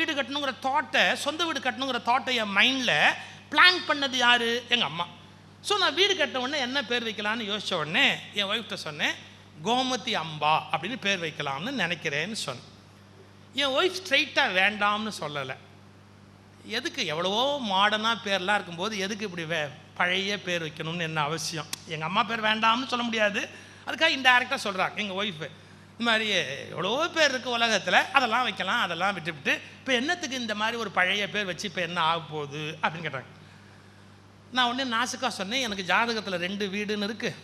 வீடு கட்டணுங்கிற தாட்டை, சொந்த வீடு கட்டணுங்கிற தாட்டை என் மைண்டில் பிளான் பண்ணது யார்? எங்கள் அம்மா. ஸோ நான் வீடு கட்ட உடனே என்ன பேர் வைக்கலான்னு யோசித்த உடனே என் ஒய்ஃப்கிட்ட சொன்னேன், கோமதி அம்பா அப்படின்னு பேர் வைக்கலாம்னு நினைக்கிறேன்னு சொன்னேன். என் ஒய்ஃப் ஸ்ட்ரைட்டாக வேண்டாம்னு சொல்லலை. எதுக்கு, எவ்வளவோ மாடர்னாக பேர்லாம் இருக்கும்போது எதுக்கு இப்படி பழைய பேர் வைக்கணும்னு என்ன அவசியம்? எங்கள் அம்மா பேர் வேண்டாம்னு சொல்ல முடியாது, அதுக்காக இன்டைரக்டாக சொல்கிறாங்க எங்கள் ஒய்ஃபு. இந்த மாதிரி எவ்வளவோ பேர் இருக்குது உலகத்தில், அதெல்லாம் வைக்கலாம், அதெல்லாம் விட்டுவிட்டு இப்போ என்னத்துக்கு இந்த மாதிரி ஒரு பழைய பேர் வச்சு இப்போ என்ன ஆக போகுது அப்படின்னு கேட்டாங்க. நான் உடனே நாசுக்காக சொன்னேன், எனக்கு ஜாதகத்தில் 2 வீடுன்னு இருக்குது,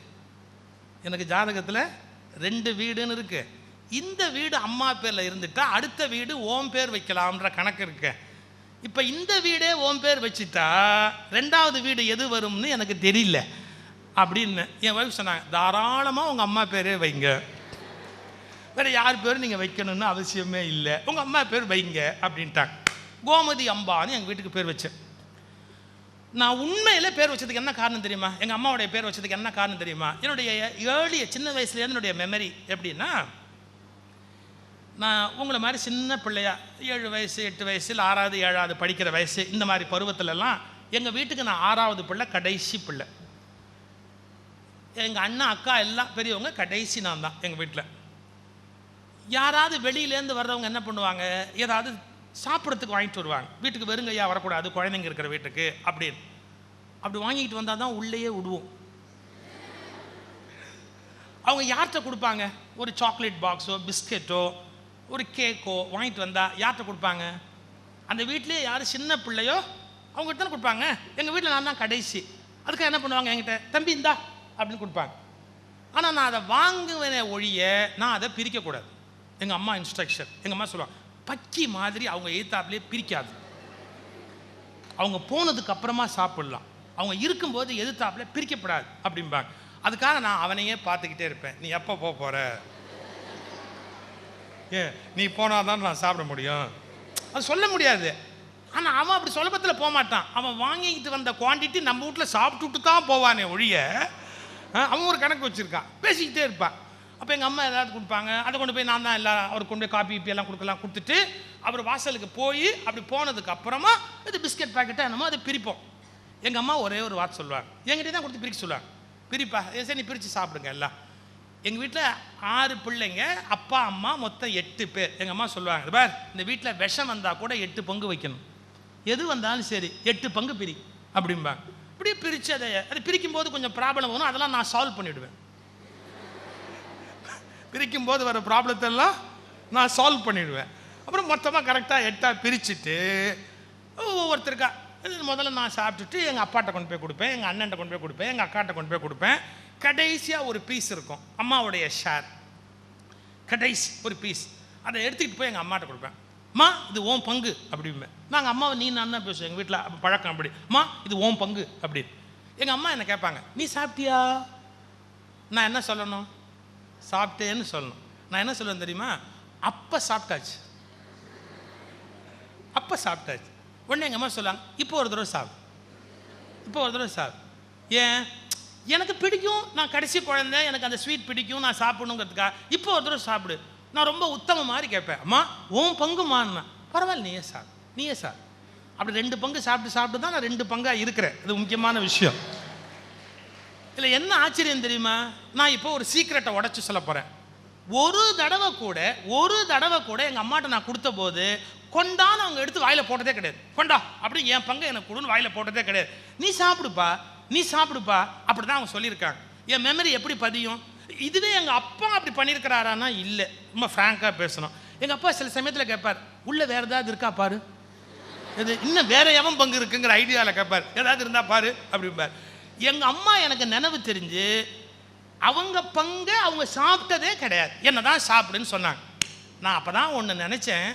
எனக்கு ஜாதகத்தில் 2 வீடுன்னு இருக்குது. இந்த வீடு அம்மா பேரில் இருந்துட்டா அடுத்த வீடு ஓம் பேர் வைக்கலாம்ன்ற கணக்கு இருக்கு. இப்போ இந்த வீடே ஓம் பேர் வச்சுட்டா 2வது வீடு எது வரும்னு எனக்கு தெரியல அப்படின்னு என் ஒய்ஃப் சொன்னாங்க. தாராளமாக உங்கள் அம்மா பேரே வைங்க, வேறு யார் பேரும் நீங்கள் வைக்கணும்னு அவசியமே இல்லை, உங்கள் அம்மா பேர் வைங்க அப்படின்ட்டாங்க. கோமதி அம்பான்னு எங்கள் வீட்டுக்கு பேர் வச்சேன். நான் உண்மையில் பேர் வச்சதுக்கு என்ன காரணம் தெரியுமா? எங்கள் அம்மாவுடைய பேர் வச்சதுக்கு என்ன காரணம் தெரியுமா? என்னுடைய சின்ன வயசுலேருந்து என்னுடைய மெமரி எப்படின்னா, நான் உங்களை மாதிரி சின்ன பிள்ளையா 7 வயசு 8 வயசு இல்லை 6வது 7வது படிக்கிற வயசு இந்த மாதிரி பருவத்திலலாம் எங்கள் வீட்டுக்கு நான் 6வது பிள்ளை, கடைசி பிள்ளை. எங்கள் அண்ணா அக்கா எல்லாம் பெரியவங்க, கடைசி நான் தான் எங்கள் வீட்டில். யாராவது வெளியிலேருந்து வர்றவங்க என்ன பண்ணுவாங்க, ஏதாவது சாப்பிட்றதுக்கு வாங்கிட்டு வருவாங்க. வீட்டுக்கு வெறுங்கையா வரக்கூடாது, குழந்தைங்க இருக்கிற வீட்டுக்கு அப்படின்னு. அப்படி வாங்கிட்டு வந்தால் தான் உள்ளேயே விடுவோம். அவங்க யார்கிட்ட கொடுப்பாங்க? ஒரு சாக்லேட் பாக்ஸோ பிஸ்கெட்டோ ஒரு கேக்கோ வாங்கிட்டு வந்தால் யார்கிட்ட கொடுப்பாங்க? அந்த வீட்டிலே யார் சின்ன பிள்ளையோ அவங்ககிட்ட தானே கொடுப்பாங்க. எங்கள் வீட்டில் நான் தான் கடைசி, அதுக்காக என்ன பண்ணுவாங்க, என்கிட்ட தம்பி இந்தா அப்படின்னு கொடுப்பாங்க. ஆனால் நான் அதை வாங்குவேனே ஒழிய நான் அதை பிரிக்கக்கூடாது. எங்கள் அம்மா இன்ஸ்ட்ரக்ஷன், எங்கள் அம்மா சொல்லுவாங்க, பக்கி மாதிரி அவங்க எய்த்தாப்லேயே பிரிக்காது, அவங்க போனதுக்கு அப்புறமா சாப்பிடலாம், அவங்க இருக்கும்போது எதிர்த்தாப்புல பிரிக்கப்படாது அப்படிம்பாங்க. அதுக்காக நான் அவனையே பார்த்துக்கிட்டே இருப்பேன், நீ எப்போ போகிற, நீ போனால் தான் நான் சாப்பிட முடியும், அது சொல்ல முடியாது. ஆனால் அவன் அப்படி சுலபத்தில் போக மாட்டான். அவன் வாங்கிக்கிட்டு வந்த குவான்டிட்டி நம்ம வீட்டில் சாப்பிட்டுட்டு தான் போவானே ஒழிய அவன் ஒரு கணக்கு வச்சுருக்கான், பேசிக்கிட்டே இருப்பான். அப்போ எங்கள் அம்மா ஏதாவது கொடுப்பாங்க, அதை கொண்டு போய் நான் தான் எல்லாம் அவருக்கு கொண்டு போய் காப்பி இப்பி எல்லாம் கொடுத்துட்டு அவர் வாசலுக்கு போய் அப்படி போனதுக்கு அப்புறமா இது பிஸ்கெட் பாக்கெட்டாக என்னமோ அதை பிரிப்போம். எங்கள் அம்மா ஒரே ஒரு வார்த்தை சொல்லுவாங்க, என்கிட்ட தான் கொடுத்து பிரிக்க சொல்லுவாங்க, பிரிப்பா சரி நீ பிரித்து சாப்பிடுங்க எல்லாம். எங்கள் வீட்டில் 6 பிள்ளைங்க, அப்பா அம்மா மொத்தம் 8 பேர். எங்கள் அம்மா சொல்லுவாங்க, பார் இந்த வீட்டில் விஷம் வந்தால் கூட 8 பங்கு வைக்கணும், எது வந்தாலும் சரி 8 பங்கு பிரி அப்படிம்பாங்க. இப்படியே பிரித்து அது பிரிக்கும் போது கொஞ்சம் ப்ராப்ளம் வரும், அதெல்லாம் நான் சால்வ் பண்ணிவிடுவேன். பிரிக்கும் போது வர ப்ராப்ளத்தெல்லாம் நான் சால்வ் பண்ணிவிடுவேன். அப்புறம் மொத்தமாக கரெக்டாக 8ஆக பிரிச்சுட்டு ஒவ்வொருத்தருக்கா முதல்ல நான் சாப்பிட்டுட்டு எங்கள் அப்பாட்ட கொண்டு போய் கொடுப்பேன், எங்கள் அண்ணன்ட்ட கொண்டு போய் கொடுப்பேன், எங்கள் அக்காட்ட கொண்டு போய் கொடுப்பேன். கடைசியாக ஒரு பீஸ் இருக்கும், அம்மாவுடைய ஷேர், கடைசி ஒரு பீஸ், அதை எடுத்துக்கிட்டு போய் எங்கள் அம்மாட்ட கொடுப்பேன். அம்மா இது ஓம் பங்கு அப்படிம்பேன். நாங்கள் அம்மாவை நீ நான் தான் பேசுவோம், எங்கள் வீட்டில் அப்போ பழக்கம் அப்படி, அம்மா இது ஓம் பங்கு அப்படின்னு. எங்கள் அம்மா என்ன கேட்பாங்க, நீ சாப்பிட்டியா? நான் என்ன சொல்லணும், சாப்பிட்டேன்னு சொல்லணும். நான் என்ன சொல்லுவேன் தெரியுமா, அப்போ சாப்பிட்டாச்சு, அப்போ சாப்பிட்டாச்சு. உடனே எங்கள் அம்மா சொல்லுவாங்க, இப்போ ஒரு தடவை சாப்பிடு, இப்போ ஒரு தடவை சாப்பிடு. ஏன், எனக்கு பிடிக்கும், நான் கடைசி குழந்தை, எனக்கு அந்த ஸ்வீட் பிடிக்கும், நான் சாப்பிடணுங்கிறதுக்காக இப்போ ஒரு தடவை சாப்பிடு. நான் ரொம்ப உத்தம மாதிரி கேட்பேன், அம்மா உன் பங்குமான்னா பரவாயில்ல நீயே சாப்பிடு, நீயே சாப்பிடு. அப்படி 2 பங்கு சாப்பிட்டு தான் நான் 2 பங்காக இருக்கிறேன். இது முக்கியமான விஷயம். இல்லை என்ன ஆச்சரியம் தெரியுமா, நான் இப்போ ஒரு சீக்ரெட்டை உடச்சி சொல்ல போகிறேன். ஒரு தடவை கூட எங்கள் அம்மாட்ட நான் கொடுத்த போது கொண்டான்னு அவங்க எடுத்து வாயில் போட்டதே கிடையாது. கொண்டா அப்படி என் பங்கை எனக்கு கொடுன்னு வாயில் போட்டதே கிடையாது. நீ சாப்பிடுப்பா, நீ சாப்பிடுப்பா, அப்படி தான் அவங்க சொல்லியிருக்காங்க. என் மெமரி எப்படி பதியும்? இதுவே எங்கள் அப்பா அப்படி பண்ணியிருக்கிறாரானா இல்லை, ரொம்ப ஃப்ராங்காக பேசணும். எங்கள் அப்பா சில சமயத்தில் கேட்பார், உள்ளே வேறு ஏதாவது இருக்கா பாரு, இது இன்னும் வேற எவன் பங்கு இருக்குங்கிற ஐடியாவில் கேட்பார், ஏதாவது இருந்தா பாரு அப்படிம்பார். எங்கள் அம்மா எனக்கு நினைவு தெரிஞ்சு அவங்க பங்கை அவங்க சாப்பிட்டதே கிடையாது, என்ன தான் சாப்பிடுன்னு சொன்னாங்க. நான் அப்போ தான் ஒன்று நினச்சேன்,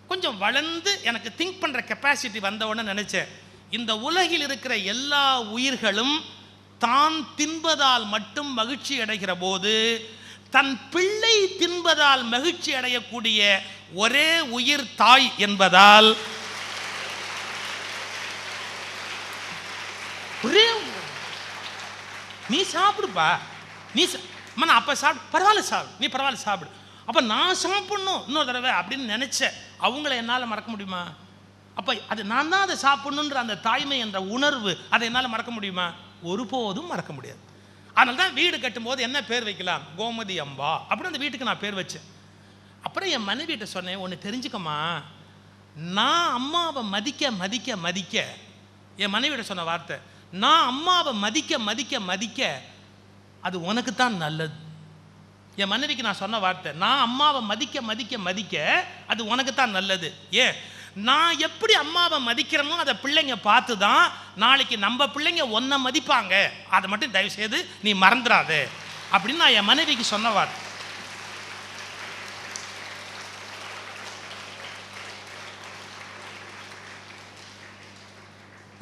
கொஞ்சம் வளர்ந்து எனக்கு திங்க் பண்ணுற கெப்பாசிட்டி வந்த உடனே நினச்சேன், இந்த உலகில் இருக்கிற எல்லா உயிர்களும் தான் தின்பதால் மட்டும் மகிழ்ச்சி அடைகிற போது தன் பிள்ளை தின்பதால் மகிழ்ச்சி அடையக்கூடிய ஒரே உயிர் தாய் என்பதால் நீ சாப்பிடுப்பா, நீ அப்ப சாப்பிடு, பரவாயில்ல சாப்பிடு, நீ பரவாயில்ல சாப்பிடு, அப்ப நான் சாப்பிடணும் இன்னொரு தடவை அப்படின்னு நினைச்ச அவங்கள என்னால் மறக்க முடியுமா? அப்போ அது நான் தான் அதை சாப்பிடணுன்ற அந்த தாய்மை என்ற உணர்வு, அதை என்னால் மறக்க முடியுமா? ஒருபோதும் மறக்க முடியாது. அதனால தான் வீடு கட்டும்போது என்ன பேர் வைக்கலாம்? கோமதி அம்பா அப்படின்னு அந்த வீட்டுக்கு நான் பேர் வச்சேன். அப்புறம் என் மனைவிட்ட சொன்னேன், ஒன்று தெரிஞ்சுக்கம்மா, நான் அம்மாவை மதிக்க மதிக்க மதிக்க, என் மனைவிட்ட சொன்ன வார்த்தை, நான் அம்மாவை மதிக்க மதிக்க மதிக்க அது உனக்கு தான் நல்லது. என் மனைவிக்கு நான் சொன்ன வார்த்தை, நான் அம்மாவை மதிக்க மதிக்க மதிக்க அது உனக்கு தான் நல்லது. ஏன்? நான் எப்படி அம்மாவை மதிக்கிறேனோ அதை பிள்ளைங்க பார்த்து தான் நாளைக்கு நம்ம பிள்ளைங்க ஒன்றை மதிப்பாங்க. அதை மட்டும் தயவு செய்து நீ மறந்துடாத அப்படின்னு நான் என் மனைவிக்கு சொன்ன வார்த்தை.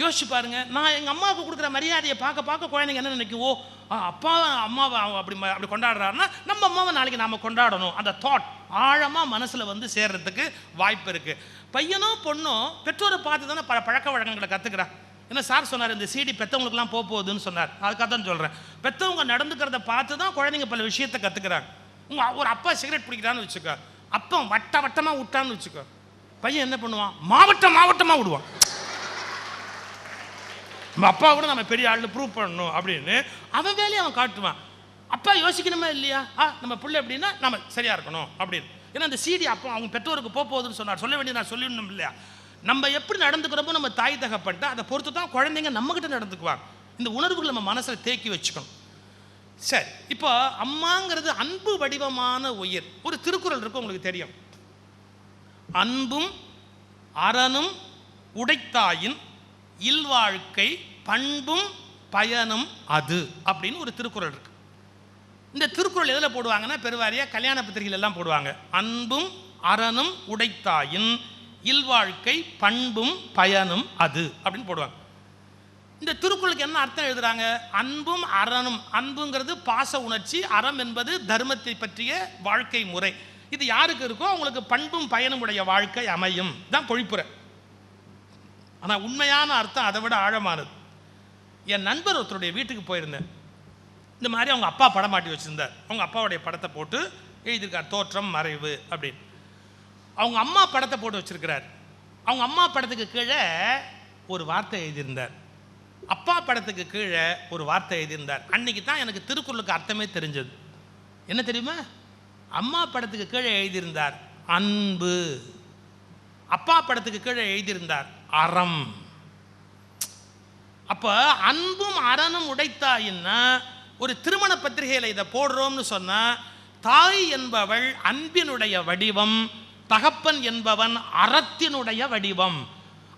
யோசிச்சு பாருங்க, நான் எங்கள் அம்மாவுக்கு கொடுக்குற மரியாதையை பார்க்க பார்க்க குழந்தைங்க என்ன நினைக்கும்? ஓ, அப்பாவை அம்மாவை அப்படி கொண்டாடுறாருன்னா நம்ம அம்மாவை நாளைக்கு நாம் கொண்டாடணும். அந்த தாட் ஆழமாக மனசில் வந்து சேர்றதுக்கு வாய்ப்பு இருக்குது. பையனோ பொண்ணோ பெற்றோரை பார்த்து தானே பழக்க வழக்கங்களை கற்றுக்கிறான். ஏன்னா சார் சொன்னார், இந்த சீடி பெற்றவங்களுக்குலாம் போகுதுன்னு சொன்னார். அதுக்காக தான் சொல்கிறேன், பெற்றவங்க நடந்துக்கிறத பார்த்து தான் குழந்தைங்க பல விஷயத்தை கற்றுக்கிறாங்க. ஒரு அப்பா சிகரெட் பிடிக்கிறான்னு வச்சுக்கோ, அப்பா வட்டமாக விட்டான்னு வச்சுக்கோ, பையன் என்ன பண்ணுவான்? மாவட்டமாக விடுவான். நம்ம அப்பா கூட நம்ம பெரிய ஆள்னு ப்ரூவ் பண்ணணும் அப்படின்னு அவன் வேலையை அவன் காட்டுவான். அப்பா யோசிக்கணுமா இல்லையா? நம்ம பிள்ளை எப்படின்னா நம்ம சரியாக இருக்கணும் அப்படின்னு. ஏன்னா அந்த சீடி அப்போ அவங்க பெற்றோருக்கு போகுதுன்னு சொன்னார், சொல்ல வேண்டிய நான் சொல்லிடணும் இல்லையா? நம்ம எப்படி நடந்துக்கிறப்போ நம்ம தாய் தகப்பட்ட அதை பொறுத்து தான் குழந்தைங்க நம்மகிட்ட நடந்துக்குவாங்க. இந்த உணர்வுகள் நம்ம மனசில் தேக்கி வச்சுக்கணும். சரி, இப்போ அம்மாங்கிறது அன்பு வடிவமான உயிர். ஒரு திருக்குறள் இருக்கும், உங்களுக்கு தெரியும், அன்பும் அறனும் உடைத்தாயின் இல்வாழ்க்கை பண்பும் பயனும் அது அப்படின்னு ஒரு திருக்குறள் இருக்கு. இந்த திருக்குறள் எதில் போடுவாங்கன்னா பெருவாரியாக கல்யாண பத்திரிகைகள் எல்லாம் போடுவாங்க. அன்பும் அறனும் உடைத்தாயின் இல்வாழ்க்கை பண்பும் பயனும் அது அப்படின்னு போடுவாங்க. இந்த திருக்குறளுக்கு என்ன அர்த்தம் எழுதுறாங்க? அன்பும் அறனும், அன்புங்கிறது பாச உணர்ச்சி, அறம் என்பது தர்மத்தை பற்றிய வாழ்க்கை முறை. இது யாருக்கு இருக்கோ அவங்களுக்கு பண்பும் பயனும் உடைய வாழ்க்கை அமையும் தான் பொழிப்புரை. ஆனால் உண்மையான அர்த்தம் அதை விட ஆழமானது. என் நண்பர் ஒருத்தருடைய வீட்டுக்கு போயிருந்தேன். இந்த மாதிரி அவங்க அப்பா படம் மாட்டி வச்சுருந்தார். அவங்க அப்பாவுடைய படத்தை போட்டு எழுதியிருக்கார், தோற்றம் மறைவு அப்படின்னு. அவங்க அம்மா படத்தை போட்டு வச்சுருக்கிறார். அவங்க அம்மா படத்துக்கு கீழே ஒரு வார்த்தை எழுதியிருந்தார், அப்பா படத்துக்கு கீழே ஒரு வார்த்தை எழுதியிருந்தார். அன்னைக்கு தான் எனக்கு திருக்குறளுக்கு அர்த்தமே தெரிஞ்சது. என்ன தெரியுமா? அம்மா படத்துக்கு கீழே எழுதியிருந்தார் அன்பு, அப்பா படத்துக்கு கீழே எழுதியிருந்தார் அறம். அப்போ அன்பும் அறனும் உடைத்தாயின்னா, ஒரு திருமண பத்திரிகையில் இதை போடுறோம்னு சொன்னால், தாய் என்பவள் அன்பினுடைய வடிவம், தகப்பன் என்பவன் அறத்தினுடைய வடிவம்.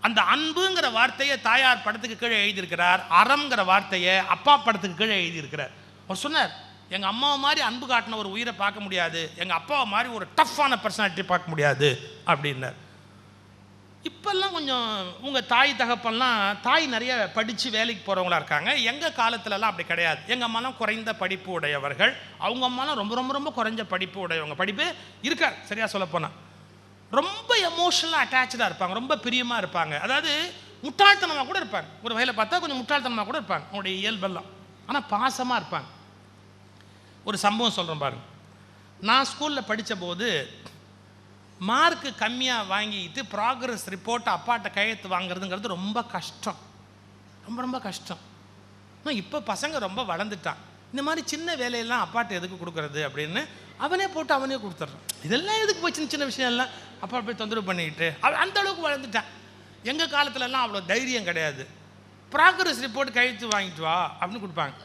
அந்த அன்புங்கிற வார்த்தையை தாயார் படத்துக்கு கீழே எழுதியிருக்கிறார், அறம்ங்கிற வார்த்தையை அப்பா படத்துக்கு கீழே எழுதியிருக்கிறார். அவர் சொன்னார், எங்கள் அம்மாவை மாதிரி அன்பு காட்டின ஒரு உயிரை பார்க்க முடியாது, எங்கள் அப்பாவை மாதிரி ஒரு டஃப்பான பர்சனாலிட்டி பார்க்க முடியாது அப்படின்னார். இப்போல்லாம் கொஞ்சம் உங்கள் தாய் தகப்பெல்லாம், தாய் நிறைய படித்து வேலைக்கு போகிறவங்களா இருக்காங்க. எங்கள் காலத்துலலாம் அப்படி கிடையாது. எங்கள் அம்மாலாம் குறைந்த படிப்பு உடையவர்கள், அவங்க அம்மாலாம் ரொம்ப ரொம்ப ரொம்ப குறைஞ்ச படிப்பு உடையவங்க. படிப்பு இருக்கார், சரியாக சொல்லப்போனால் ரொம்ப எமோஷனலாக அட்டாச்சாக இருப்பாங்க, ரொம்ப பிரியமாக இருப்பாங்க. அதாவது முட்டாள்தனமாக கூட இருப்பாங்க, ஒரு வகையில் பார்த்தா கொஞ்சம் முட்டாள்தனமாக கூட இருப்பாங்க அவங்களுடைய இயல்பெல்லாம். ஆனால் பாசமாக இருப்பாங்க. ஒரு சம்பவம் சொல்கிறேன் பாருங்க. நான் ஸ்கூலில் படித்த போது மார்க்கு கம்மியாக வாங்கிட்டு ப்ராக்ரஸ் ரிப்போர்ட் அப்பாட்ட கையெழுத்து வாங்குறதுங்கிறது ரொம்ப கஷ்டம், ரொம்ப ரொம்ப கஷ்டம். இப்போ பசங்க ரொம்ப வளர்ந்துட்டான். இந்த மாதிரி சின்ன வேலையெல்லாம் அப்பாட்ட எதுக்கு கொடுக்குறது அப்படின்னு அவனே போட்டு அவனே கொடுத்துட்றான். இதெல்லாம் எதுக்கு போய் சின்ன சின்ன விஷயம்லாம் அப்பா போய் தொந்தரவு பண்ணிக்கிட்டு அந்த அளவுக்கு வளர்ந்துட்டான். எங்கள் காலத்துலலாம் அவ்வளோ தைரியம் கிடையாது. ப்ராக்ரஸ் ரிப்போர்ட் கையெழுத்து வாங்கிட்டு வா அப்படின்னு கொடுப்பாங்க.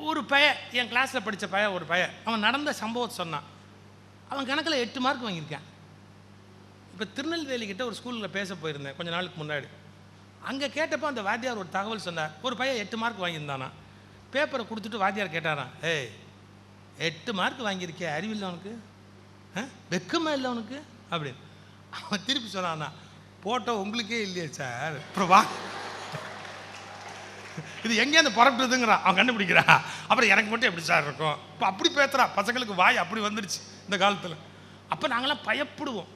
ஒரு பையன், என் கிளாஸில் படித்த பையன், ஒரு பையன், அவன் நடந்த சம்பவத்தை சொன்னான். அவன் கணக்கில் 8 மார்க் வாங்கியிருக்கான். இப்போ திருநெல்வேலிக்கிட்ட ஒரு ஸ்கூலில் பேச போயிருந்தேன் கொஞ்ச நாளுக்கு முன்னாடி. அங்கே கேட்டப்போ அந்த வாத்தியார் ஒரு தகவல் சொன்னார். ஒரு பையன் 8 மார்க் வாங்கியிருந்தானா. பேப்பரை கொடுத்துட்டு வாத்தியார் கேட்டாரான், 8 மார்க் வாங்கியிருக்கே, அறிவில்லை அவனுக்கு, வெக்கமா இல்லை அவனுக்கு அப்படின்னு. அவன் திருப்பி சொன்னான்னா, போட்டோ உங்களுக்கே இல்லையே சார், அப்புறம் வா, இது எங்கேருந்து புறப்படுதுங்கிறான் அவன், கண்டுபிடிக்கிறான். அப்புறம் எனக்கு மட்டும் எப்படி சார் இருக்கும்? இப்போ அப்படி பேசுகிறான். பசங்களுக்கு வாய் அப்படி வந்துருச்சு இந்த காலத்தில். அப்போ நாங்களாம் பயப்படுவோம்.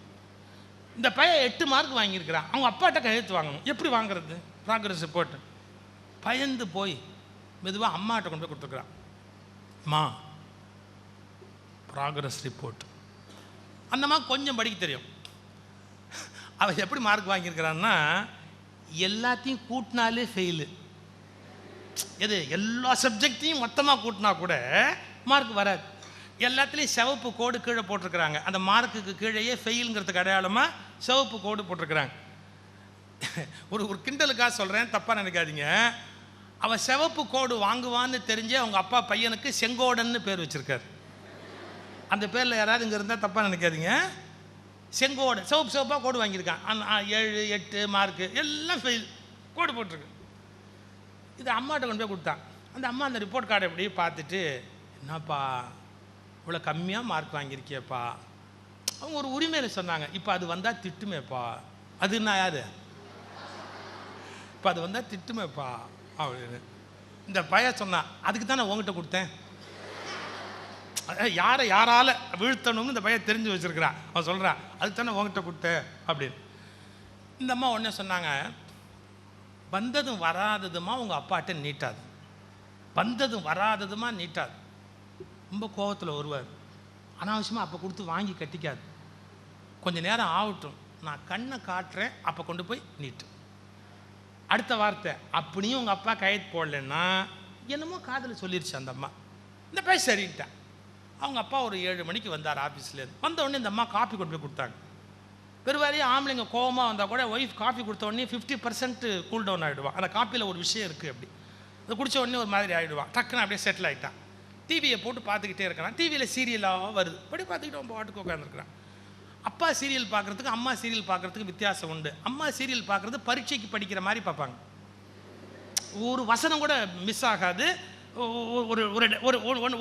இந்த பையன் 8 மார்க் வாங்கியிருக்கிறான், அவங்க அப்பாட்ட கையெழுத்து வாங்கணும். எப்படி வாங்குறது? Progress report. பயந்து போய் மெதுவாக அம்மாட்ட கொண்டு போய் கொடுத்துருக்குறான். அம்மா, ப்ராக்ரஸ் ரிப்போர்ட். அந்த மாதிரி கொஞ்சம் படிக்க தெரியும். அவன் எப்படி மார்க் வாங்கியிருக்கிறான்னா, எல்லாத்தையும் கூட்டினாலே ஃபெயிலு. எது எல்லா சப்ஜெக்டையும் மொத்தமாக கூட்டினா கூட மார்க் வராது. எல்லாத்துலேயும் சிவப்பு கோடு கீழே போட்டிருக்கிறாங்க. அந்த மார்க்குக்கு கீழேயே ஃபெயிலுங்கிறதுக்கு அடையாளமாக சிவப்பு கோடு போட்டிருக்கிறாங்க. ஒரு கிண்டலுக்காக சொல்கிறேன், தப்பாக நினைக்காதீங்க. அவன் சிவப்பு கோடு வாங்குவான்னு தெரிஞ்சு அவங்க அப்பா பையனுக்கு செங்கோடன்னு பேர் வச்சுருக்காரு. அந்த பேரில் யாராவது இங்கே இருந்தால் தப்பாக நினைக்காதீங்க. செங்கோடு, சிவப்பாக கோடு வாங்கியிருக்கான். 7, 8 மார்க்கு எல்லாம் ஃபெயில், கோடு போட்டிருக்கு. இது அம்மாட்ட கொண்டு போய் கொடுத்தான். அந்த அம்மா அந்த ரிப்போர்ட் கார்டை எப்படி பார்த்துட்டு, என்னப்பா இவ்வளோ கம்மியாக மார்க் வாங்கியிருக்கியப்பா. அவங்க ஒரு உரிமையில் சொன்னாங்க, இப்போ அது வந்தால் திட்டுமேப்பா. அது நான் யார், இப்போ அது வந்தால் திட்டுமேப்பா அப்படின்னு. இந்த பையன் சொன்னான், அதுக்கு தான் நான் உங்ககிட்ட கொடுத்தேன். யாரால் வீழ்த்தணும்னு இந்த பையன் தெரிஞ்சு வச்சுருக்கிறான். அவன் சொல்கிறான், அதுக்கு தானே உங்ககிட்ட கொடுத்தேன் அப்படின்னு. இந்த அம்மா உடனே சொன்னாங்க, வந்ததும் வராததுமா உங்கள் அப்பாட்ட நீட்டாது, வந்ததும் வராததுமா நீட்டாது. ரொம்ப கோபத்தில் வருவார். அனாவசியமாக அப்போ கொடுத்து வாங்கி கட்டிக்காது. கொஞ்சம் நேரம் ஆகட்டும், நான் கண்ணை காட்டுறேன், அப்போ கொண்டு போய் நீட்டு. அடுத்த வார்த்தை, அப்படியும் உங்கள் அப்பா கையெழுத்து போடலன்னா என்னமோ காதில் சொல்லிடுச்சு அந்த அம்மா. இந்த பையன் சரின்ட்டான். அவங்க அப்பா ஒரு 7 மணிக்கு வந்தார் ஆஃபீஸ்லேருந்து. வந்த உடனே இந்த அம்மா காஃபி கொண்டு போய் கொடுத்தாங்க. பெருவாரியாக ஆம்பளைங்க கோபமாக வந்தால் கூட ஒய்ஃப் காஃபி கொடுத்த உடனே 50% கூல் டவுன் ஆகிடுவான். அந்த காஃபியில் ஒரு விஷயம் இருக்குது. அப்படி அதை குடித்த உடனே ஒரு மாதிரி ஆகிடுவான். டக்குன்னு அப்படியே செட்டில் ஆகிட்டான். டிவியை போட்டு பார்த்துக்கிட்டே இருக்கிறான். டிவியில் சீரியலாக வருது. அப்படி பார்த்துக்கிட்டு அவன் பாட்டுக்கு உட்காந்துருக்கிறான். அப்பா சீரியல் பார்க்குறதுக்கு அம்மா சீரியல் பார்க்குறதுக்கு வித்தியாசம் உண்டு. அம்மா சீரியல் பார்க்குறது பரீட்சைக்கு படிக்கிற மாதிரி பார்ப்பாங்க. ஒரு வசனம் கூட மிஸ் ஆகாது. ஒரு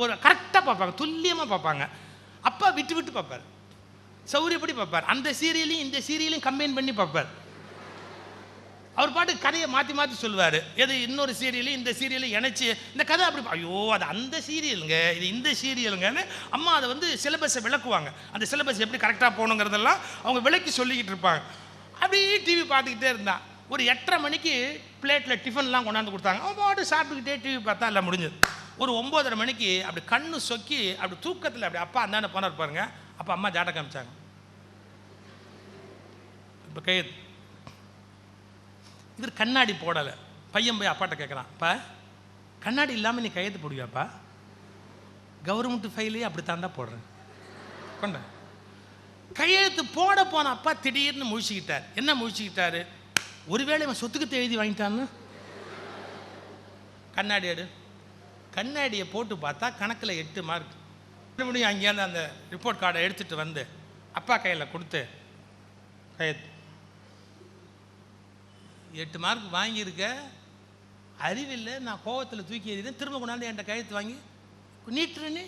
ஒரு கரெக்டாக பார்ப்பாங்க, துல்லியமாக பார்ப்பாங்க. அப்பா விட்டு விட்டு பார்ப்பார், சௌரியப்படி பார்ப்பார். அந்த சீரியலையும் இந்த சீரியலையும் கம்பைன் பண்ணி பார்ப்பார். அவர் பாட்டு கதையை மாற்றி மாற்றி சொல்லுவார். எது இன்னொரு சீரியலையும் இந்த சீரியலையும் இணைச்சி இந்த கதை அப்படி, ஐயோ அது அந்த சீரியலுங்க, இது இந்த சீரியலுங்கன்னு அம்மா அதை வந்து சிலபஸை விளக்குவாங்க. அந்த சிலபஸ் எப்படி கரெக்டாக போகணுங்கிறதெல்லாம் அவங்க விளக்கி சொல்லிக்கிட்டு இருப்பாங்க. அப்படியே டிவி பார்த்துக்கிட்டே இருந்தான். ஒரு 8:30 மணிக்கு பிளேட்டில் டிஃபன்லாம் கொண்டாந்து கொடுத்தாங்க. அவன் பாட்டு சாப்பிட்டுக்கிட்டே டிவி பார்த்தா எல்லாம் முடிஞ்சது. ஒரு 9:30 மணிக்கு அப்படி கண்ணு சொக்கி அப்படி தூக்கத்தில் அப்படி அப்பா அந்தாண்ட போனார் பாருங்க. அப்போ அம்மா ஜாட காமிச்சாங்க. இப்போ கையெழுத்து இவர் கண்ணாடி போடலை. பையன் போய் அப்பாட்ட கேட்குறான், அப்பா கண்ணாடி இல்லாமல் நீ கையெழுத்து போடுவியாப்பா? கவர்மெண்ட் ஃபைலே அப்படி தாண்டா போடுறேன் கொண்ட. கையெழுத்து போட போன அப்பா திடீர்னு முழிச்சுக்கிட்டார். என்ன முழிச்சுக்கிட்டாரு? ஒருவேளை இவன் சொத்துக்கத்தை எழுதி வாங்கிட்டான்னு. கண்ணாடி எடு. கண்ணாடியை போட்டு பார்த்தா கணக்கில் 8 மார்க். மறுபடியும் அங்கேயாந்து அந்த ரிப்போர்ட் கார்டை எடுத்துகிட்டு வந்து அப்பா கையில் கொடுத்து, கையெழுத்து 8 மார்க் வாங்கியிருக்க, அறிவில்லை, நான் கோவத்தில் தூக்கி எறிதேன், திரும்ப கொண்டாந்து என்கிட்ட கையெழுத்து வாங்கி நீட்டுருன்னு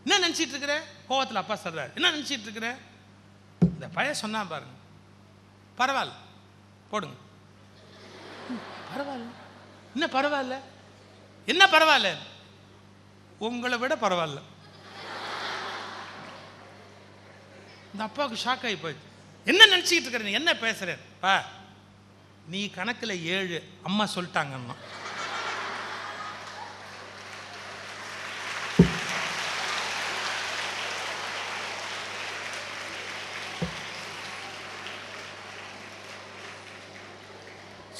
என்ன நினச்சிட்டு இருக்கிற? கோவத்தில் அப்பா சொல்கிறார், என்ன நினச்சிட்டு இருக்கிற? இந்த பையன் சொன்னான் பாருங்க, பரவாயில்ல போடுங்க. பரவாயில்ல என்ன பரவாயில்ல, என்ன பரவாயில்ல, உங்களை விட பரவாயில்ல. இந்த அப்பாவுக்கு ஷாக் ஆகி போயிடுச்சு. என்ன நினச்சிக்கிட்டு இருக்கிற, என்ன பேசுகிறேன் பா? நீ கணக்கில் 7, அம்மா சொல்லிட்டாங்கம்மா.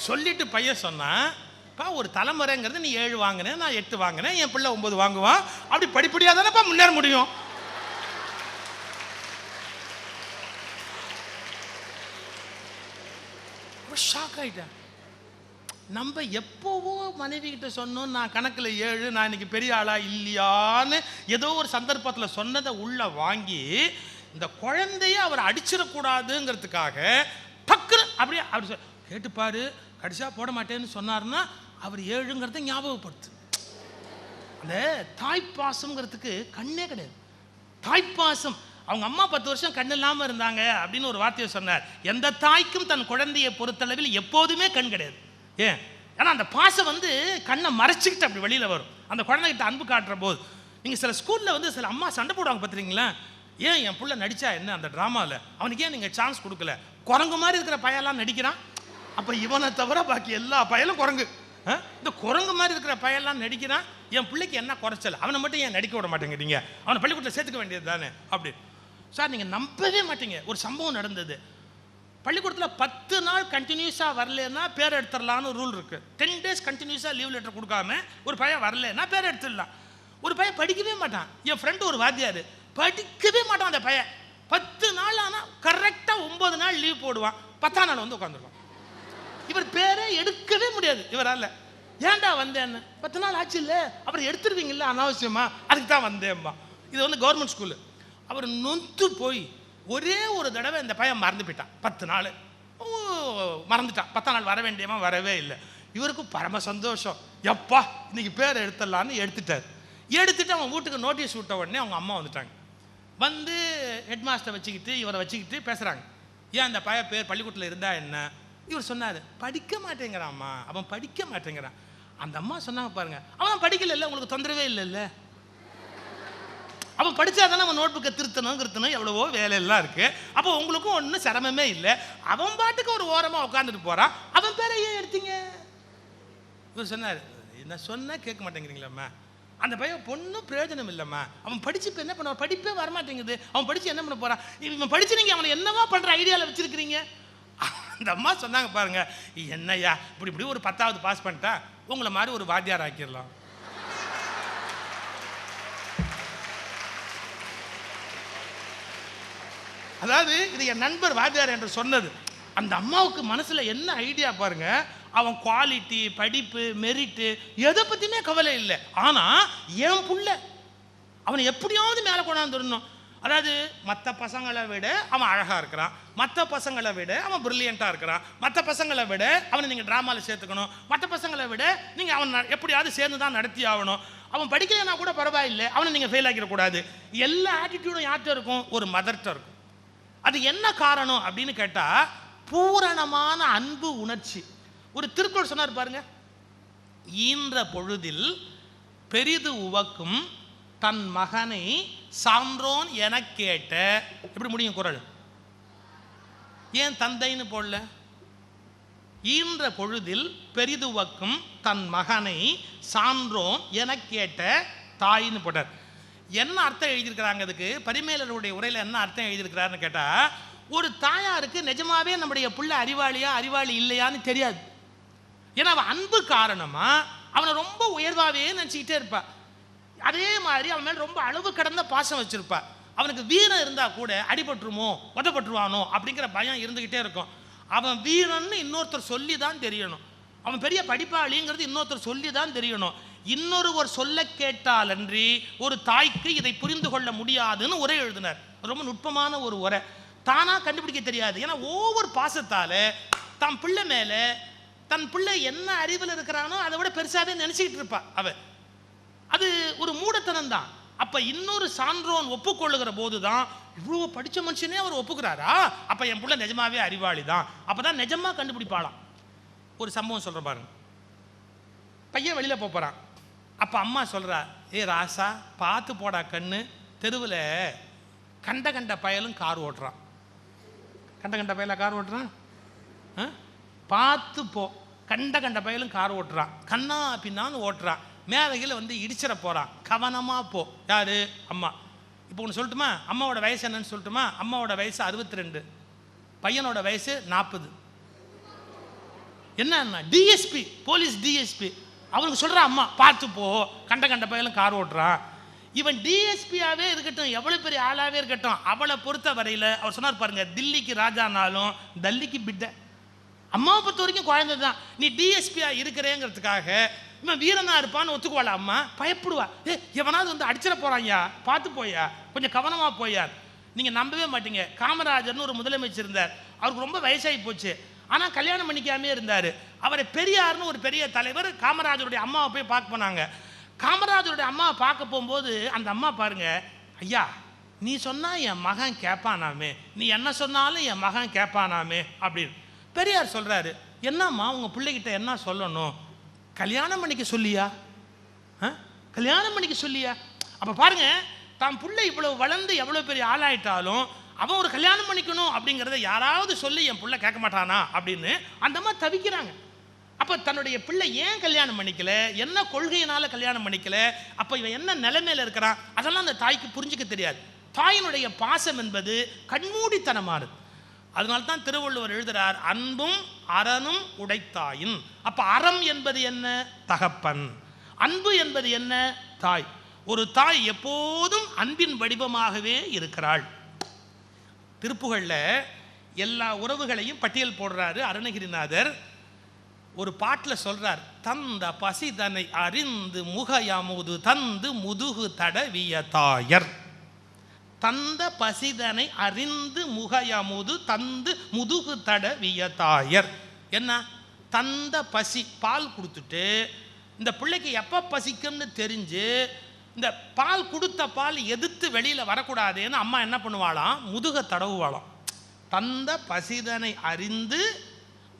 சொல்லிட்டு பையன் சொன்னான், பா ஒரு தலைமுறைங்கிறது நீ 7 வாங்கினேன், நான் 8 வாங்கினேன், என் பிள்ளை 9 வாங்குவான். அப்படி படிப்படியாக தானேப்பா முன்னேற முடியும். ஷாக் ஆகிட்டேன். நம்ம எப்போவோ மனைவி கிட்ட சொன்னோம், நான் கணக்கில் 7, நான் இன்னைக்கு பெரிய ஆளா இல்லையான்னு ஏதோ ஒரு சந்தர்ப்பத்தில் சொன்னதை உள்ள வாங்கி இந்த குழந்தைய அவர் அடிச்சிடக்கூடாதுங்கிறதுக்காக டக்குன்னு அப்படியே அவர் கேட்டுப்பாரு, கடைசியாக போட மாட்டேன்னு சொன்னார்னா அவர் 7ங்கிறத ஞாபகப்படுத்து. அந்த தாய்ப்பாசம்ங்கிறதுக்கு கண்ணே கிடையாது. தாய்ப்பாசம், அவங்க அம்மா 10 வருஷம் கண் இல்லாமல் இருந்தாங்க அப்படின்னு ஒரு வார்த்தையை சொன்னார். எந்த தாய்க்கும் தன் குழந்தையை பொறுத்தளவில் எப்போதுமே கண் கிடையாது. ஏன்? ஏன்னா அந்த பாசம் வந்து கண்ணை மறைச்சிக்கிட்டு அப்படி வெளியில் வரும். அந்த குழந்தைகிட்ட அன்பு காட்டுற போது நீங்கள் சில ஸ்கூலில் வந்து சில அம்மா சண்டை போடுவாங்க பார்த்துறீங்களா? ஏன் என் பிள்ளை நடித்தா என்ன அந்த ட்ராமாவில், அவனுக்கு ஏன் நீங்கள் சான்ஸ் கொடுக்கல? குரங்கு மாதிரி இருக்கிற பையெல்லாம் நடிக்கிறான், அப்போ இவனை தவிர பாக்கி எல்லா பையலும் குரங்கு. இந்த குரங்கு மாதிரி இருக்கிற பையெல்லாம் நடிக்கிறான், என் பிள்ளைக்கு என்ன குறைச்சல், அவனை மட்டும் ஏன் நடிக்க விட மாட்டேங்கிறீங்க, அவனை பள்ளிக்கூடத்தில் சேர்த்துக்க வேண்டியது தானே அப்படி. சார் நீங்கள் நம்பவே மாட்டீங்க, ஒரு சம்பவம் நடந்தது. பள்ளிக்கூடத்தில் 10 நாள் கண்டினியூஸாக வரலன்னா பேர் எடுத்துடலான்னு ரூல் இருக்குது. 10 days கண்டினியூஸாக லீவ் லெட்டர் கொடுக்காம ஒரு பையன் வரலன்னா பேர் எடுத்துடலாம். ஒரு பையன் படிக்கவே மாட்டான். என் ஃப்ரெண்டு ஒரு வாத்தியார் படிக்கவே மாட்டான். அந்த பையன் 10 நாள் ஆனால் கரெக்டாக 9 நாள் லீவ் போடுவான். 10ஆம் நாள் வந்து உட்காந்துருவான். இவர் பேரே எடுக்கவே முடியாது இவரால். ஏன்டா வந்தேன்னு, 10 நாள் ஆச்சு இல்லை, அப்புறம் எடுத்துருவீங்கல்ல அனாவசியமா, அதுக்கு தான் வந்தேன்பா. இது வந்து கவர்மெண்ட் ஸ்கூலு. அவர் நொந்து போய் ஒரே ஒரு தடவை இந்த பையன் மறந்து போயிட்டான். 10 நாள் மறந்துட்டான். 10ஆம் நாள் வர வேண்டியவன் வரவே இல்லை. இவருக்கு பரம சந்தோஷம். எப்பா இன்னைக்கு பேர் எடுத்துடலான்னு எடுத்துட்டு அவன் வீட்டுக்கு நோட்டீஸ் விட்ட உடனே அவங்க அம்மா வந்துட்டாங்க. வந்து ஹெட் மாஸ்டர் வச்சுக்கிட்டு இவரை வச்சுக்கிட்டு பேசுகிறாங்க. ஏன் அந்த பையன் பேர் பள்ளிக்கூடத்தில் இருந்தா என்ன? இவர் சொன்னார், படிக்க மாட்டேங்கிறாம்மா, அவன் படிக்க மாட்டேங்கிறான். அந்த அம்மா சொன்னாங்க, பாருங்க, அவன் படிக்கல இல்லை, உங்களுக்கு தொந்தரவே இல்லைல்ல, அவன் படித்தா தானே அவன் நோட் புக்கை திருத்தணும் எவ்வளவோ வேலையெல்லாம் இருக்குது. அப்போ உங்களுக்கும் ஒன்றும் சிரமமே இல்லை. அவன் பாட்டுக்கு ஒரு ஓரமாக உட்காந்துட்டு போகிறான், அவன் பேரை ஏன் எடுத்தீங்க? இவர் சொன்னார், என்ன சொன்னால் கேட்க மாட்டேங்கிறீங்களாம்மா, அந்த பையன் பொண்ணும் பிரயோஜனம் இல்லைம்மா, அவன் படிச்சு இப்போ என்ன பண்ணுவான், படிப்பே வரமாட்டேங்குது, அவன் படித்து என்ன பண்ண போகிறான், இவன் படித்து நீங்கள் அவனை என்னவா பண்ணுற ஐடியாவில் வச்சுருக்கிறீங்க? அந்த அம்மா சொன்னாங்க, பாருங்க, என்னையா இப்படி ஒரு 10வது பாஸ் பண்ணிட்டா உங்களை மாதிரி ஒரு வாத்தியார் ஆக்கிடலாம். அதாவது இது என் நண்பர் வாத்தியார் என்று சொன்னது. அந்த அம்மாவுக்கு மனசுல என்ன ஐடியா பாருங்க. அவன் குவாலிட்டி, படிப்பு, மெரிட்டு எதை பத்தியுமே கவலை இல்லை. ஆனா என் புள்ள அவனை எப்படியாவது மேலே கொண்டாந்துடணும். அதாவது மற்ற பசங்களை விட அவன் அழகா இருக்கிறான், மற்ற பசங்களை விட அவன் பிரில்லியண்டா இருக்கிறான், மற்ற பசங்களை விட அவனை நீங்க டிராமாவில் சேர்த்துக்கணும், மற்ற பசங்களை விட நீங்க அவன் எப்படியாவது சேர்ந்து தான் நடத்தி ஆகணும். அவன் படிக்கலைன்னா கூட பரவாயில்லை, அவனை நீங்க ஃபெயில் ஆக்கிடக்கூடாது. எல்லா ஆட்டிடியூடும் யார்கிட்ட இருக்கும்? ஒரு மதர்கிட்ட இருக்கும். அது என்ன காரணம் அப்படின்னு கேட்டா, பூரணமான அன்பு உணர்ச்சி. ஒரு திருக்குறள் சொன்னார் பாருங்க, ஈன்ற பொழுதில் பெரிது உவக்கும் தன் மகனை சான்றோன் என கேட்ட. எப்படி முடியும் குறள்? ஏன் தந்தைன்னு போடல? ஈன்ற பொழுதில் பெரிதுவக்கும் தன் மகனை சான்றோன் என கேட்ட தாயின்னு போட்டார். என்ன அர்த்தம் எழுதியிருக்கிறாங்க அதுக்கு? பரிமேலருடைய உரையில் என்ன அர்த்தம் எழுதியிருக்கிறாருன்னு கேட்டால், ஒரு தாயாருக்கு நிஜமாவே நம்முடைய பிள்ளை அறிவாளி இல்லையான்னு தெரியாது. ஏன்னா அவன் அன்பு காரணமாக அவனை ரொம்ப உயர்வாகவே நினச்சிக்கிட்டே இருப்பா. அதே மாதிரி அவன் மேலே ரொம்ப அளவு கடந்த பாசம் வச்சுருப்பா. அவனுக்கு வீரம் இருந்தால் கூட அடிபட்டுருமோ, உதப்பட்டுருவானோ அப்படிங்கிற பயம் இருந்துக்கிட்டே இருக்கும். அவன் வீரன்னு இன்னொருத்தர் சொல்லி தான் தெரியணும், அவன் பெரிய படிப்பாளிங்கிறது இன்னொருத்தர் சொல்லி தான் தெரியணும். இன்னொருவர் சொல்ல கேட்டால் அன்றி ஒரு தாய்க்கு இதை புரிந்து கொள்ள முடியாதுன்னு உரை எழுதினார். ரொம்ப நுட்பமான ஒரு உரை, தானாக கண்டுபிடிக்க தெரியாது. ஏன்னா ஒவ்வொரு பாசத்தால் தன் பிள்ளை மேலே தன் பிள்ளை என்ன அறிவில் இருக்கிறானோ அதை விட பெருசாகவே நினச்சிக்கிட்டு இருப்பா அவ. அது ஒரு மூடத்தனம் தான். அப்போ இன்னொரு சான்றோன் ஒப்புக்கொள்ளுகிற போது தான், இவ்வளோ படித்த மனுஷனே அவர் ஒப்புக்கிறாரா, அப்போ என் பிள்ளை நிஜமாவே அறிவாளி தான், அப்போ தான் நிஜமாக கண்டுபிடிப்பாளாம். ஒரு சம்பவம் சொல்கிற பாருங்க. பையன் வெளியில் போகிறான். அப்போ அம்மா சொல்கிறா, ஏ ராசா பார்த்து போடா கண்ணு, தெருவில் கண்ட பயலும் கார் ஓட்டுறான். கண்ட பயலா கார் ஓட்டுறான்? பார்த்து போ, கண்ட பயலும் கார் ஓட்டுறான், கண்ணா பின்னான்னு ஓட்டுறான், மேதையில் வந்து இடிச்சிட போகிறான், கவனமாக போ. யார்? அம்மா. இப்போ ஒன்று சொல்லட்டுமா, அம்மாவோட வயசு என்னன்னு சொல்லட்டுமா? அம்மாவோட வயசு 62, பையனோட வயசு 40. என்ன டிஎஸ்பி, போலீஸ் டிஎஸ்பி. அவனுக்கு சொல்கிற அம்மா பார்த்து போ, கண்ட பையலும் கார் ஓட்டுறான். இவன் டிஎஸ்பியாகவே இருக்கட்டும், எவ்வளோ பெரிய ஆளாகவே இருக்கட்டும், அவளை பொறுத்த வரையில் அவர் சொன்னார் பாருங்க, தில்லிக்கு ராஜானாலும் தல்லிக்கு பிட்டை. அம்மாவை பொறுத்த வரைக்கும் குழந்தை தான். நீ டிஎஸ்பியாக இருக்கிறேங்கிறதுக்காக இவன் வீரனா இருப்பான்னு ஒத்துக்குவாளா அம்மா? பயப்படுவா. எவனாவது வந்து அடிச்சிட போகிறான்யா, பார்த்து போயா, கொஞ்சம் கவனமாக போயார். நீங்கள் நம்பவே மாட்டீங்க, காமராஜர்னு ஒரு முதலமைச்சர் இருந்தார். அவருக்கு ரொம்ப வயசாகி போச்சு, ஆனால் கல்யாணம் பண்ணிக்காமே இருந்தார். அவரை பெரியார்னு ஒரு பெரிய தலைவர் காமராஜருடைய அம்மாவை போய் பார்க்க போனாங்க. காமராஜருடைய அம்மாவை பார்க்க போகும்போது அந்த அம்மா பாருங்க, ஐயா நீ சொன்னால் என் மகன் கேட்பானாமே, நீ என்ன சொன்னாலும் என் மகன் கேட்பானாமே அப்படின்னு. பெரியார் சொல்கிறாரு, என்னம்மா உங்கள் பிள்ளைகிட்ட என்ன சொல்லணும்? கல்யாணம் பண்ணிக்க சொல்லியா? கல்யாணம் பண்ணிக்க சொல்லியா? அப்போ பாருங்க, தான் பிள்ளை இவ்வளோ வளர்ந்து எவ்வளோ பெரிய ஆளாயிட்டாலும் அவன் ஒரு கல்யாணம் பண்ணிக்கணும் அப்படிங்கிறத யாராவது சொல்லி என் பிள்ளை கேட்க மாட்டானா அப்படின்னு அந்த அம்மா தவிக்கிறாங்க. அப்போ தன்னுடைய பிள்ளை ஏன் கல்யாணம் பண்ணிக்கல, என்ன கொள்கையினால் கல்யாணம் பண்ணிக்கல, அப்போ இவன் என்ன நிலைமையில் இருக்கிறான், அதெல்லாம் அந்த தாய்க்கு புரிஞ்சிக்க தெரியாது. தாயினுடைய பாசம் என்பது கண்மூடித்தனமானது. அதனால்தான் திருவள்ளுவர் எழுதுறார், அன்பும் அறனும் உடைத்தாயின். அப்ப அறம் என்பது என்ன? தகப்பன். அன்பு என்பது என்ன? தாய். ஒரு தாய் எப்போதும் அன்பின் வடிவமாகவே இருக்கிறாள். திருப்புகழ்ல எல்லா உறவுகளையும் பட்டியல் போடுறாரு அருணகிரிநாதர். ஒரு பாட்டில் சொல்றார், தந்த பசிதனை அறிந்து முகையமுது தந்து முதுகு தடவிய தாயர். தந்த பசிதனை அறிந்து முகையமுது தந்து முதுகு தடவிய தாயர். என்ன? தந்த பசி, பால் கொடுத்துட்டு இந்த பிள்ளைக்கு எப்போ பசிக்கும்னு தெரிஞ்சு இந்த பால் கொடுத்த பால் எதிர்த்து வெளியில் வரக்கூடாதுன்னு அம்மா என்ன பண்ணுவாளாம்? முதுக தடவுவாளாம். தந்த பசிதனை அறிந்து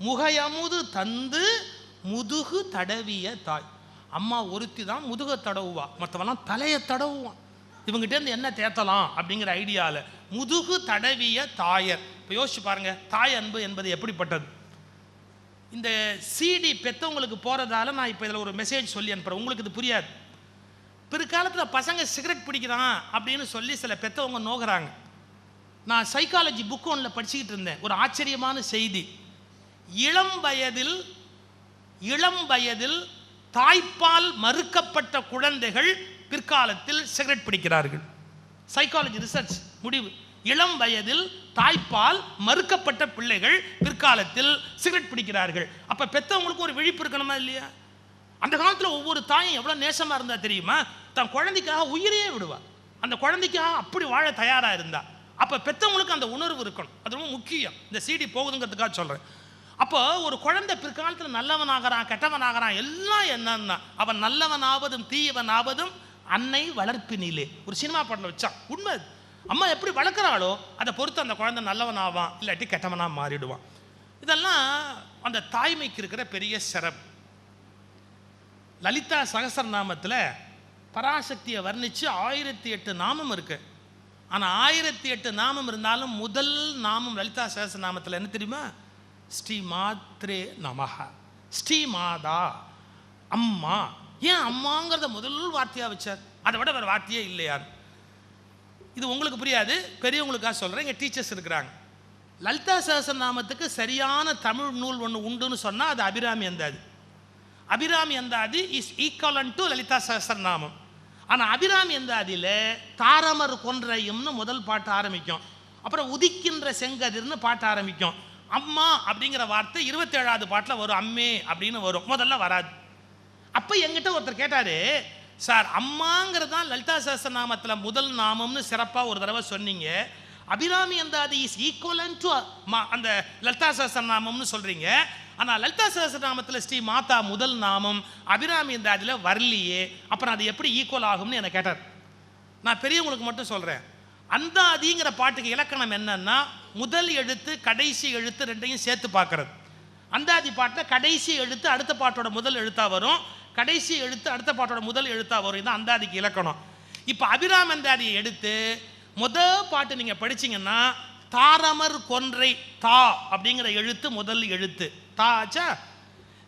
முகையமுது தந்து முதுகு தடவிய தாய். அம்மா ஒருத்தி தான் முதுக தடவுவா, மற்றவெல்லாம் தலையை தடவுவான். இவங்ககிட்ட என்ன தேத்தலாம் அப்படிங்கிற ஐடியாவில் முதுகு தடவிய தாயர். இப்போ யோசிச்சு பாருங்க, தாய் அன்பு என்பது எப்படிப்பட்டது. இந்த சிடி பெற்றவங்களுக்கு போகிறதால நான் இப்போ இதில் ஒரு மெசேஜ் சொல்லி அனுப்புகிறேன். உங்களுக்கு இது புரியாது. பிற்காலத்தில் பசங்க சிகரெட் பிடிக்கிறான் அப்படின்னு சொல்லி சில பெற்றவங்க நோகிறாங்க. நான் சைக்காலஜி புக் ஒன்றில் படிச்சுக்கிட்டு இருந்தேன். ஒரு ஆச்சரியமான செய்தி. இளம் வயதில் தாய்ப்பால் மறுக்கப்பட்ட குழந்தைகள் பிற்காலத்தில் சிகரெட் பிடிக்கிறார்கள். சைக்காலஜி ரிசர்ச் முடிவு. இளம் வயதில் தாய்ப்பால் மறுக்கப்பட்ட பிள்ளைகள் பிற்காலத்தில் சிகரெட் பிடிக்கிறார்கள். அப்போ பெற்றவங்களுக்கு ஒரு விழிப்பு இருக்கணுமா இல்லையா? அந்த காலத்தில் ஒவ்வொரு தாயும் எவ்வளோ நேசமாக இருந்தா தெரியுமா? தன் குழந்தைக்காக உயிரையே விடுவார். அந்த குழந்தைக்காக அப்படி வாழ தயாராக இருந்தா. அப்போ பெற்றவங்களுக்கு அந்த உணர்வு இருக்கணும். அது ரொம்ப முக்கியம். இந்த சிடி போகுதுங்கிறதுக்காக சொல்கிறேன். அப்போ ஒரு குழந்தை பிற்காலத்தில் நல்லவனாகிறான் கெட்டவனாகிறான் எல்லாம் என்னன்னா, அவன் நல்லவனாவதும் தீயவனாவதும் அன்னை வளர்ப்பினிலே. ஒரு சினிமா பாட்டில் வச்சான். உண்மை. அம்மா எப்படி வளர்க்குறாளோ அதை பொறுத்து அந்த குழந்தை நல்லவனாவான், இல்லாட்டி கெட்டவனாக மாறிடுவான். இதெல்லாம் அந்த தாய்மைக்கு இருக்கிற பெரிய சிறப்பு. லலிதா சகஸ்ரநாமத்தில் பராசக்தியை வர்ணித்து 1008 நாமம் இருக்கு. ஆனால் 1008 நாமம் இருந்தாலும் முதல் நாமம் லலிதா சகஸ்ரநாமத்தில் என்ன தெரியுமா? ஸ்ரீ மாத்ரே நமஹ. ஸ்ரீ மாதா, அம்மா. ஏன் அம்மாங்கிறத முதல் வார்த்தையாக வச்சார்? அதை விட வேறு வார்த்தையே இல்லையார். இது உங்களுக்கு புரியாது, பெரியவங்களுக்காக சொல்கிறேன். இங்கே டீச்சர்ஸ் இருக்கிறாங்க. லலிதா சகஸ்ரநாமத்துக்கு சரியான தமிழ் நூல் ஒன்று உண்டுன்னு சொன்னால் அது Abirami Anthathi. Abirami Anthathi is equivalent to Lalitha Sahasranamam. ஆனால் அபிராமி அந்தாதியில் தாரமர் கொன்றையும்னு முதல் பாட்டு ஆரம்பிக்கும். அப்புறம் உதிக்கின்ற செங்கதிர்னு பாட்டு ஆரம்பிக்கும். அம்மா அப்படிங்கிற வார்த்தை 27வது பாட்டில் வரும். அம்மே அப்படின்னு வரும், முதல்ல வராது. அப்போ எங்கிட்ட ஒருத்தர் கேட்டார், சார் அம்மாங்கிறது தான் லலிதா சகஸ்ரநாமத்தில் முதல் நாமம்னு சிறப்பாக ஒரு தடவை சொன்னீங்க. Abirami Anthathi is equivalent to அந்த லலிதா சகஸ்ரநாமம்னு சொல்கிறீங்க. ஆனால் லலிதா சகஸ்ரநாமத்தில் ஸ்ரீ மாதா முதல் நாமம், அபிராமி அந்தாதியில் வரலையே, அப்புறம் அது எப்படி ஈக்குவல் ஆகும்னு என்னை கேட்டார். நான் பெரியவங்களுக்கு மட்டும் சொல்கிறேன். அந்தாதிங்கிற பாட்டுக்கு இலக்கணம் என்னன்னா, முதல் எழுத்து கடைசி எழுத்து ரெண்டையும் சேர்த்து பார்க்கறது. அந்தாதி பாட்டில் கடைசி எழுத்து அடுத்த பாட்டோட முதல் எழுத்தாக வரும், கடைசி எழுத்து அடுத்த பாட்டோட முதல் எழுத்தாக வரும். இதுதான் அந்தாதிக்கு இலக்கணம். இப்போ அபிராமி அந்தாதியை எடுத்து முதல் பாட்டு நீங்கள் படிச்சிங்கன்னா, தாரமர் கொன்றை தா அப்படிங்கிற எழுத்து முதல் எழுத்து தாச்சா.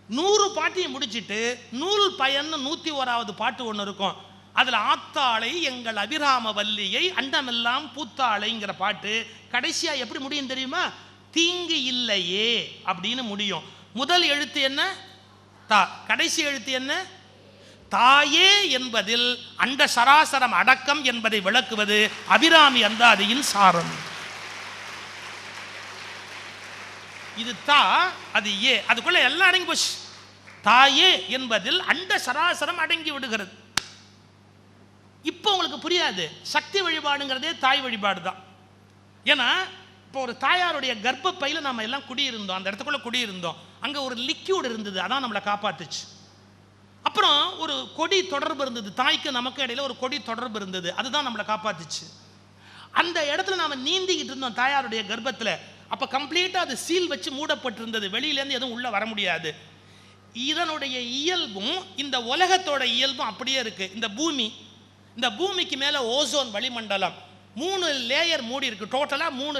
100 பாட்டையும் முடிச்சுட்டு நூல் பயன்னு 101வது பாட்டு ஒன்று இருக்கும். அதில் ஆத்தாளை எங்கள் அபிராம வல்லியை அண்டமெல்லாம் பூத்தாளைங்கிற பாட்டு கடைசியாக எப்படி முடியும் தெரியுமா? தீங்கு இல்லையே அப்படின்னு முடியும். முதல் எழுத்து என்ன? தா. கடைசி எழுத்து என்ன? தாயே என்பதில் அண்ட சராசரம் அடக்கம் என்பதை விளக்குவது அபிராமி அந்தாதியின் சாரம். இது தா, அது ஏ, அதுக்குள்ள எல்லாம் அடங்கி போச்சு. தாயே என்பதில் அண்ட சராசரம் அடங்கி விடுகிறது. இப்போ உங்களுக்கு புரியாது, சக்தி வழிபாடுங்கிறதே தாய் வழிபாடு தான். ஏன்னா இப்போ ஒரு தாயாருடைய கர்ப்பப்பையில் நம்ம எல்லாம் குடியிருந்தோம், அந்த இடத்துக்குள்ள குடியிருந்தோம். அங்கே ஒரு லிக்யூட் இருந்தது, அதான் நம்மளை காப்பாத்துச்சு. அப்புறம் ஒரு கொடி தொடர்பு இருந்தது, தாய்க்கு நமக்கு இடையில ஒரு கொடி தொடர்பு இருந்தது, அதுதான் நம்மளை காப்பாத்துச்சு. அந்த இடத்துல நாம நீந்திக்கிட்டு இருந்தோம் தாயாருடைய கர்ப்பத்தில். அப்போ கம்ப்ளீட்டாக அது சீல் வச்சு மூடப்பட்டிருந்தது, வெளியிலேருந்து எதுவும் உள்ளே வர முடியாது. இதனுடைய இயல்பும் இந்த உலகத்தோட இயல்பும் அப்படியே இருக்கு. இந்த பூமிக்கு மேலே ஓசோன் வளிமண்டலம் 3 லேயர் மூடி இருக்கு. டோட்டலாக 3